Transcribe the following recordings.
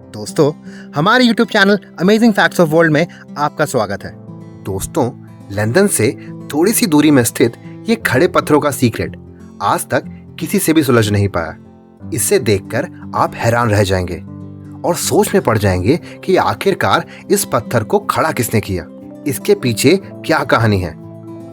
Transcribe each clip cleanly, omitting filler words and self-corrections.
दोस्तों, हमारे YouTube channel amazing facts of world में आपका स्वागत है। दोस्तों, लंदन से थोड़ी सी दूरी में स्थित ये खड़े पत्थरों का सीक्रेट आज तक किसी से भी सुलझ नहीं पाया। इसे देखकर आप हैरान रह जाएंगे और सोच में पड़ जाएंगे कि आखिरकार इस पत्थर को खड़ा किसने किया, इसके पीछे क्या कहानी है।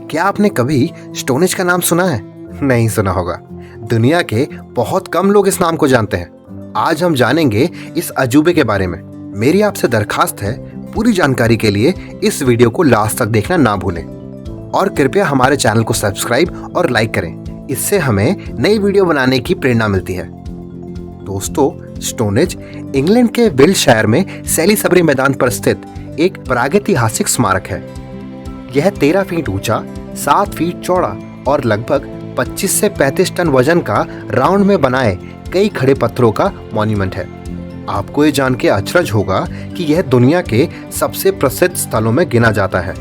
क्या आपने कभी स्टोनेज का नाम सुना है? नहीं सुना होगा। दुनिया के बहुत कम लोग इस नाम को जानते हैं। आज हम जानेंगे इस अजूबे के बारे में। मेरी आपसे दरखास्त है, पूरी जानकारी के लिए इस वीडियो को लास्ट तक देखना ना भूलें और कृपया हमारे चैनल को सब्सक्राइब और लाइक करें। इससे हमें नई वीडियो बनाने की प्रेरणा मिलती है। दोस्तों, स्टोनेज इंग्लैंड के विल्टशायर में सैलिसबरी मैदान पर स्थित एक प्रागैतिहासिक स्मारक है। यह 13 फीट ऊंचा, 7 फीट चौड़ा और लगभग 25 से 35 टन वजन का राउंड में बनाए कई खड़े पत्थरों का मॉन्यूमेंट है। आपको ये जान के अचरज होगा कि यह दुनिया के सबसे प्रसिद्ध स्थलों में गिना जाता है,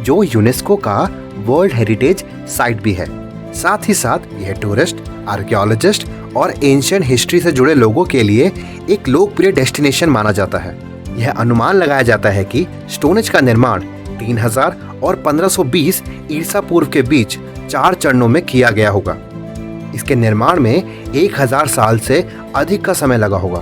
जो यूनेस्को का वर्ल्ड हेरिटेज साइट भी है। साथ ही साथ यह टूरिस्ट, आर्कियोलॉजिस्ट और एंशिएंट हिस्ट्री से जुड़े लोगों के लिए एक लोकप्रिय डेस्टिनेशन माना जाता है। यह अनुमान लगाया जाता है कि स्टोनेज का निर्माण 3000 और 1520 ईसा पूर्व के बीच 4 चरणों में किया गया होगा। इसके निर्माण में 1000 साल से अधिक का समय लगा होगा।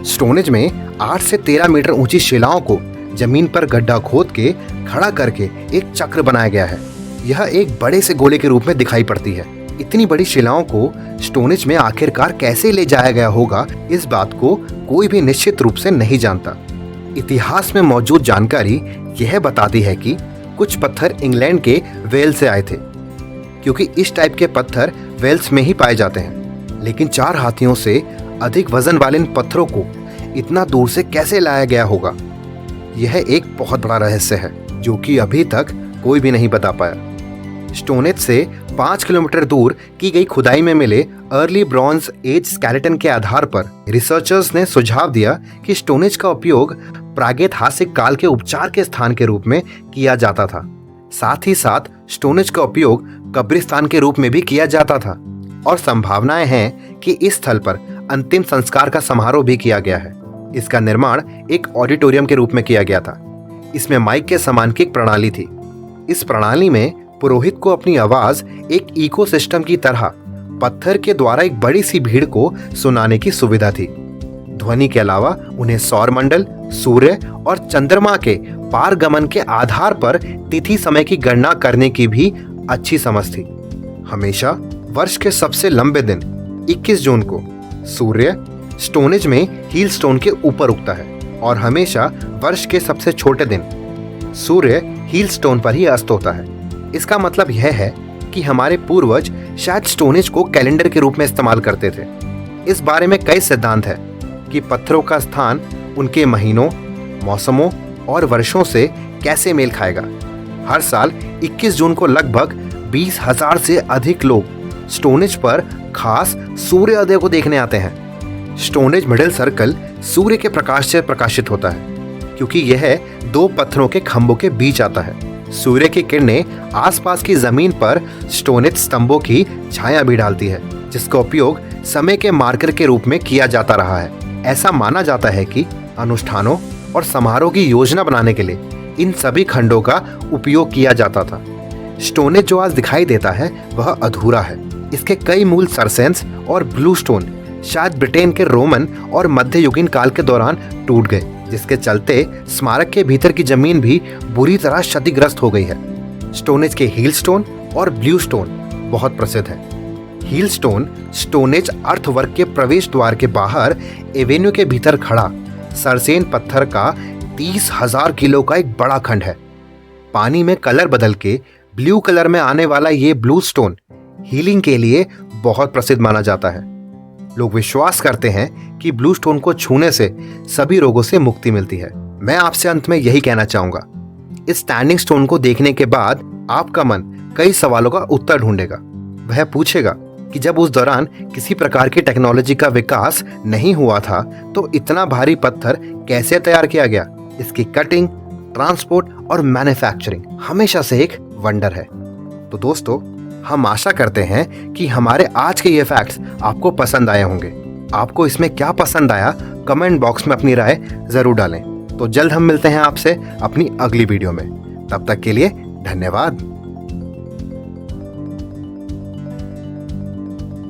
स्टोनेज में 8 से 13 मीटर ऊंची शिलाओं को जमीन पर गड्ढा खोद के खड़ा करके एक चक्र बनाया गया है। यह एक बड़े से गोले के रूप में दिखाई पड़ती है। इतनी बड़ी शिलाओं को स्टोनेज में आखिरकार कैसे ले जाया गया होगा, इस बात को कोई भी निश्चित रूप से नहीं जानता। इतिहास में मौजूद जानकारी यह बताती है कि कुछ पत्थर इंग्लैंड के वेल्स से आए थे, क्योंकि इस टाइप के पत्थर वेल्स में ही पाए जाते हैं। लेकिन 4 हाथियों से अधिक वजन वाले इन पत्थरों को इतना दूर से कैसे लाया गया होगा, यह एक बहुत बड़ा रहस्य है जो कि अभी तक कोई भी नहीं बता पाया। स्टोनेज से 5 किलोमीटर दूर की गई खुदाई में मिले अर्ली ब्रॉन्ज एज स्केलेटन के आधार पर रिसर्चर्स ने सुझाव दिया कि स्टोनेज का उपयोग प्रागैतिहासिक काल के उपचार के स्थान के रूप में किया जाता था। साथ ही साथ स्टोनेज का उपयोग कब्रिस्तान के रूप में भी किया जाता था और संभावनाएं हैं कि इस स्थल पर अंतिम संस्कार का समारोह भी किया गया है। इसका निर्माण एक ऑडिटोरियम के रूप में किया गया था। इसमें माइक के समान की एक प्रणाली थी। इस प्रणाली में पुरोहित को अपनी आवाज एक इकोसिस्टम की तरह पत्थर के द्वारा एक बड़ी सी भीड़ को सुनाने की सुविधा थी। ध्वनि के अलावा उन्हें सौर मंडल, सूर्य और चंद्रमा के पारगमन के आधार पर तिथि समय की गणना करने की भी अच्छी समझ थी। हमेशा वर्ष के सबसे लंबे दिन 21 जून को सूर्य स्टोनेज में हील स्टोन के ऊपर उगता है और हमेशा वर्ष के सबसे छोटे दिन सूर्य हील स्टोन पर ही अस्त होता है। इसका मतलब यह है कि हमारे पूर्वज शायद स्टोनेज को कैलेंडर के रूप में इस्तेमाल करते थे। इस बारे में कई सिद्धांत हैं कि पत्थरों का स्थान उनके महीनों, मौसमों और वर्षों से कैसे मेल खाएगा। हर साल 21 जून को लगभग 20,000 से अधिक लोग स्टोनेज पर खास सूर्योदय को देखने आते हैं। स्टोनेज मिडिल सर्कल सूर्य के प्रकाश से प्रकाशित होता है, क्योंकि यह 2 पत्थरों के खंभों के बीच आता है। सूर्य की किरणें आसपास की जमीन पर स्टोनेज स्तंभों की छाया भी डालती है, जिसका उपयोग समय के मार्कर के रूप में किया जाता रहा है। ऐसा माना जाता है कि अनुष्ठानों और समारोह की योजना बनाने के लिए इन सभी खंडों का उपयोग किया जाता था। स्टोनेज जो आज दिखाई देता है वह अधूरा है। इसके कई मूल सरसेंस और ब्लू स्टोन शायद ब्रिटेन के रोमन और मध्ययुगीन काल के दौरान टूट गए, जिसके चलते स्मारक के भीतर की जमीन भी बुरी तरह क्षतिग्रस्त हो गई है। स्टोनेज के हील स्टोन और ब्लू स्टोन बहुत प्रसिद्ध है। हील स्टोन स्टोनेज अर्थवर्क के प्रवेश द्वार के बाहर एवेन्यू के भीतर खड़ा सरसेन पत्थर का 30,000 किलो का एक बड़ा खंड है। पानी में कलर बदल के ब्लू कलर में आने वाला ये ब्लू स्टोन हीलिंग के लिए बहुत प्रसिद्ध माना जाता है। लोग विश्वास करते हैं कि ब्लू स्टोन को छूने से सभी रोगों से मुक्ति मिलती है। मैं आपसे अंत में यही कहना चाहूंगा, इस स्टैंडिंग स्टोन को देखने के बाद आपका मन कई सवालों का उत्तर ढूंढेगा। वह पूछेगा कि जब उस दौरान किसी प्रकार की टेक्नोलॉजी का विकास नहीं हुआ था तो इतना भारी पत्थर कैसे तैयार किया गया। इसकी कटिंग, ट्रांसपोर्ट और मैन्युफैक्चरिंग हमेशा से एक वंडर है। तो दोस्तों, हम आशा करते हैं कि हमारे आज के ये फैक्ट्स आपको पसंद आए होंगे। आपको इसमें क्या पसंद आया कमेंट बॉक्स में अपनी राय ज़रूर डालें। तो जल्द हम मिलते हैं आपसे अपनी अगली वीडियो में। तब तक के लिए धन्यवाद।